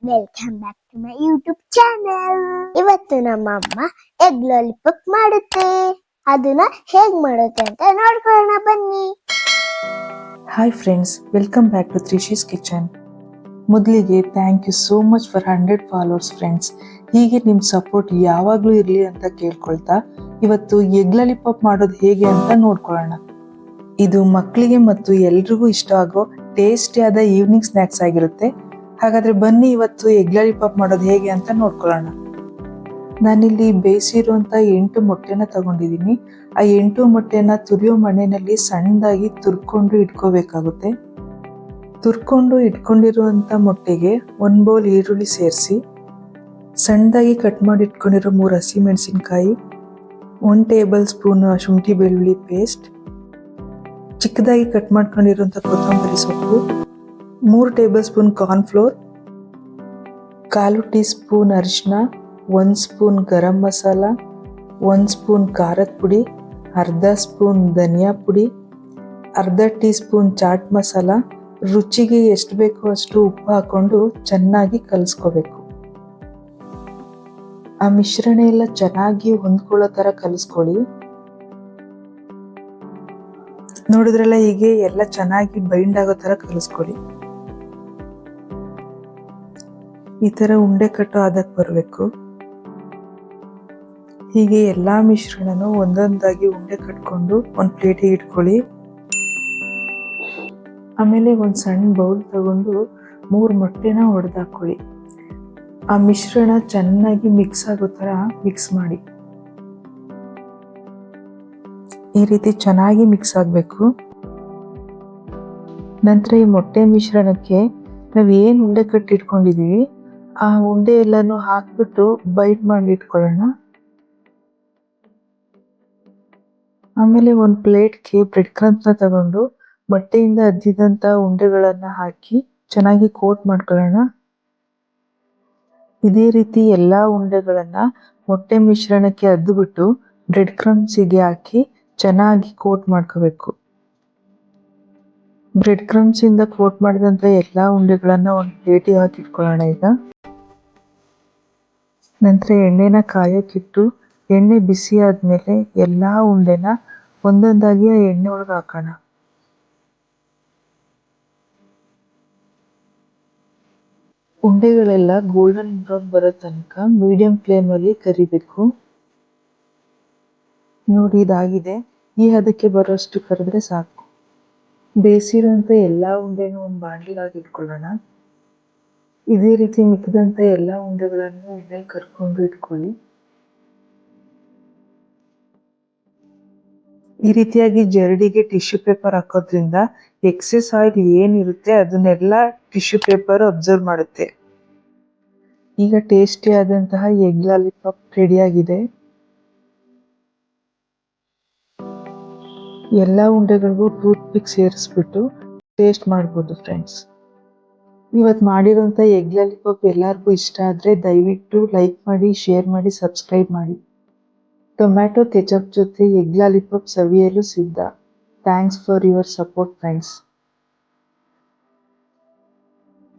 Welcome back to my YouTube channel. ಇವತ್ತು ನಮ್ಮ ಅಮ್ಮ ಎಗ್ ಲಾಲಿಪಾಪ್ ಮಾಡುತ್ತೆ. ಅದನ್ನ ಹೇಗ್ ಮಾಡುತ್ತೆ ಅಂತ ನೋಡ್ಕೊಳ್ಳೋಣ ಬನ್ನಿ. Hi friends, welcome back to ತ್ರಿಷೀಸ್ ಕಿಚನ್. ಮೊದಲಿಗೆ thank you so much for 100 followers friends. ಹೀಗೆ ನಿಮ್ಮ ಸಪೋರ್ಟ್ ಯಾವಾಗಲೂ ಇರಲಿ ಅಂತ ಕೇಳ್ಕೊಳ್ತಾ ಇವತ್ತು ಎಗ್ ಲಾಲಿಪಾಪ್ ಮಾಡೋದು ಹೇಗೆ ಅಂತ ನೋಡ್ಕೊಳ್ಳೋಣ. ಇದು ಮಕ್ಕಳಿಗೆ ಮತ್ತು ಎಲ್ರಿಗೂ ಇಷ್ಟ ಆಗೋ ಟೇಸ್ಟಿಯಾದ ಈವ್ನಿಂಗ್ ಸ್ನ್ಯಾಕ್ಸ್ ಆಗಿರುತ್ತೆ. ಹಾಗಾದ್ರೆ ಬನ್ನಿ ಇವತ್ತು ಎಗ್ ಲಾಲಿಪಾಪ್ ಮಾಡೋದು ಹೇಗೆ ಅಂತ ನೋಡ್ಕೊಳ್ಳೋಣ. ನಾನಿಲ್ಲಿ ಬೇಯಿಸಿರುವಂಥ 8 ಮೊಟ್ಟೆನ ತಗೊಂಡಿದ್ದೀನಿ. ಆ 8 ಮೊಟ್ಟೆನ ತುರಿಯೋ ಮಣ್ಣಿನಲ್ಲಿ ಸಣ್ಣದಾಗಿ ತುರ್ಕೊಂಡು ಇಟ್ಕೋಬೇಕಾಗುತ್ತೆ. ತುರ್ಕೊಂಡು ಇಟ್ಕೊಂಡಿರುವಂಥ ಮೊಟ್ಟೆಗೆ 1 ಬೌಲ್ ಈರುಳ್ಳಿ ಸೇರಿಸಿ, ಸಣ್ಣದಾಗಿ ಕಟ್ ಮಾಡಿ ಇಟ್ಕೊಂಡಿರೋ 3 ಹಸಿಮೆಣಸಿನ್ಕಾಯಿ, 1 ಟೇಬಲ್ ಸ್ಪೂನ್ ಶುಂಠಿ ಬೆಳ್ಳುಳ್ಳಿ ಪೇಸ್ಟ್, ಚಿಕ್ಕದಾಗಿ ಕಟ್ ಮಾಡ್ಕೊಂಡಿರುವಂಥ ಕೊತ್ತಂಬರಿ ಸೊಪ್ಪು, 3 table spoon cornflour, 1/4 tea spoon ಅರಿಶಿನ, 1 ಸ್ಪೂನ್ ಗರಂ ಮಸಾಲ, 1 ಸ್ಪೂನ್ ಖಾರದ ಪುಡಿ, ಅರ್ಧ ಸ್ಪೂನ್ ಧನಿಯಾ ಪುಡಿ, ಅರ್ಧ ಟೀ ಸ್ಪೂನ್ ಚಾಟ್ ಮಸಾಲ, ರುಚಿಗೆ ಎಷ್ಟು ಬೇಕೋ ಅಷ್ಟು ಉಪ್ಪು ಹಾಕೊಂಡು ಚೆನ್ನಾಗಿ ಕಲಿಸ್ಕೋಬೇಕು. ಆ ಮಿಶ್ರಣ ಎಲ್ಲ ಚೆನ್ನಾಗಿ ಹೊಂದ್ಕೊಳ್ಳೋ ಥರ ಕಲಿಸ್ಕೊಳ್ಳಿ. ನೋಡಿದ್ರಲ್ಲ, ಹೀಗೆ ಎಲ್ಲ ಚೆನ್ನಾಗಿ ಬೈಂಡ್ ಆಗೋ ಥರ ಕಲಿಸ್ಕೊಳ್ಳಿ. ಈ ಥರ ಉಂಡೆ ಕಟ್ಟೋ ಅದಕ್ಕೆ ಬರಬೇಕು. ಹೀಗೆ ಎಲ್ಲ ಮಿಶ್ರಣನೂ ಒಂದೊಂದಾಗಿ ಉಂಡೆ ಕಟ್ಕೊಂಡು ಒಂದು ಪ್ಲೇಟಿಗೆ ಇಟ್ಕೊಳ್ಳಿ. ಆಮೇಲೆ ಒಂದು ಸಣ್ಣ ಬೌಲ್ ತಗೊಂಡು 3 ಮೊಟ್ಟೆನ ಒಡೆದಾಕೊಳ್ಳಿ. ಆ ಮಿಶ್ರಣ ಚೆನ್ನಾಗಿ ಮಿಕ್ಸ್ ಆಗೋ ಥರ ಮಿಕ್ಸ್ ಮಾಡಿ. ಈ ರೀತಿ ಚೆನ್ನಾಗಿ ಮಿಕ್ಸ್ ಆಗಬೇಕು. ನಂತರ ಈ ಮೊಟ್ಟೆ ಮಿಶ್ರಣಕ್ಕೆ ನಾವು ಏನು ಉಂಡೆ ಕಟ್ಟಿಟ್ಕೊಂಡಿದ್ದೀವಿ ಆ ಉಂಡೆ ಎಲ್ಲನೂ ಹಾಕ್ಬಿಟ್ಟು ಬೈಟ್ ಮಾಡಿ ಇಟ್ಕೊಳ್ಳೋಣ. ಆಮೇಲೆ ಒಂದು ಪ್ಲೇಟ್ಗೆ ಬ್ರೆಡ್ ಕ್ರಮ್ಸ್ನ ತಗೊಂಡು ಮೊಟ್ಟೆಯಿಂದ ಅದ್ದಿದಂಥ ಉಂಡೆಗಳನ್ನು ಹಾಕಿ ಚೆನ್ನಾಗಿ ಕೋಟ್ ಮಾಡ್ಕೊಳ್ಳೋಣ. ಇದೇ ರೀತಿ ಎಲ್ಲ ಉಂಡೆಗಳನ್ನು ಮೊಟ್ಟೆ ಮಿಶ್ರಣಕ್ಕೆ ಅದ್ದುಬಿಟ್ಟು ಬ್ರೆಡ್ ಕ್ರಮ್ಸಿಗೆ ಹಾಕಿ ಚೆನ್ನಾಗಿ ಕೋಟ್ ಮಾಡ್ಕೋಬೇಕು. ಬ್ರೆಡ್ ಕ್ರಮ್ಸಿಂದ ಕೋಟ್ ಮಾಡಿದಂಥ ಎಲ್ಲ ಉಂಡೆಗಳನ್ನು ಒಂದು ಪ್ಲೇಟಿಗೆ ಹಾಕಿಟ್ಕೊಳ್ಳೋಣ. ಈಗ ನಂತರ ಎಣ್ಣೆನ ಕಾಯಕ್ಕಿಟ್ಟು ಎಣ್ಣೆ ಬಿಸಿ ಆದಮೇಲೆ ಎಲ್ಲ ಉಂಡೆನ ಒಂದೊಂದಾಗಿ ಆ ಎಣ್ಣೆ ಒಳಗೆ ಹಾಕೋಣ. ಉಂಡೆಗಳೆಲ್ಲ ಗೋಲ್ಡನ್ ಬ್ರೌನ್ ಬರೋ ತನಕ ಮೀಡಿಯಂ ಫ್ಲೇಮಲ್ಲಿ ಕರಿಬೇಕು. ನೋಡಿ, ಇದಾಗಿದೆ. ಈ ಹದಕ್ಕೆ ಬರೋಷ್ಟು ಕರೆದ್ರೆ ಸಾಕು. ಬೇಯಿಸಿರೋಂಥ ಎಲ್ಲ ಉಂಡೆನೂ ಒಂದು ಬಾಣಲಿಗೆ ಇಟ್ಕೊಳ್ಳೋಣ. ಇದೇ ರೀತಿ ಮಿಕ್ಕಿದಂಥ ಎಲ್ಲ ಉಂಡೆಗಳನ್ನು ಎಣ್ಣೆ ಕರ್ಕೊಂಡು ಇಟ್ಕೊಳ್ಳಿ. ಈ ರೀತಿಯಾಗಿ ಜರಡಿಗೆ ಟಿಶ್ಯೂ ಪೇಪರ್ ಹಾಕೋದ್ರಿಂದ ಎಕ್ಸೆಸ್ ಆಯಿಲ್ ಏನಿರುತ್ತೆ ಅದನ್ನೆಲ್ಲ ಟಿಶ್ಯೂ ಪೇಪರ್ ಅಬ್ಸರ್ವ್ ಮಾಡುತ್ತೆ. ಈಗ ಟೇಸ್ಟಿ ಆದಂತಹ ಎಗ್ ಲಾಲಿಪಾಪ್ ರೆಡಿಯಾಗಿದೆ. ಎಲ್ಲ ಉಂಡೆಗಳಿಗೂ ಟೂತ್ ಪಿಕ್ ಸೇರಿಸ್ಬಿಟ್ಟು ಟೇಸ್ಟ್ ಮಾಡ್ಬೋದು ಫ್ರೆಂಡ್ಸ್. ಇವತ್ತು ಮಾಡಿರೋಂಥ ಎಗ್ ಲಾಲಿಪಾಪ್ ಎಲ್ಲರಿಗೂ ಇಷ್ಟ ಆದರೆ ದಯವಿಟ್ಟು ಲೈಕ್ ಮಾಡಿ, ಶೇರ್ ಮಾಡಿ, ಸಬ್ಸ್ಕ್ರೈಬ್ ಮಾಡಿ. ಟೊಮ್ಯಾಟೊ ಕೆಚಪ್ ಜೊತೆ ಎಗ್ ಲಾಲಿಪಾಪ್ ಸವಿಯಲು ಸಿದ್ಧ. Thanks for your support friends.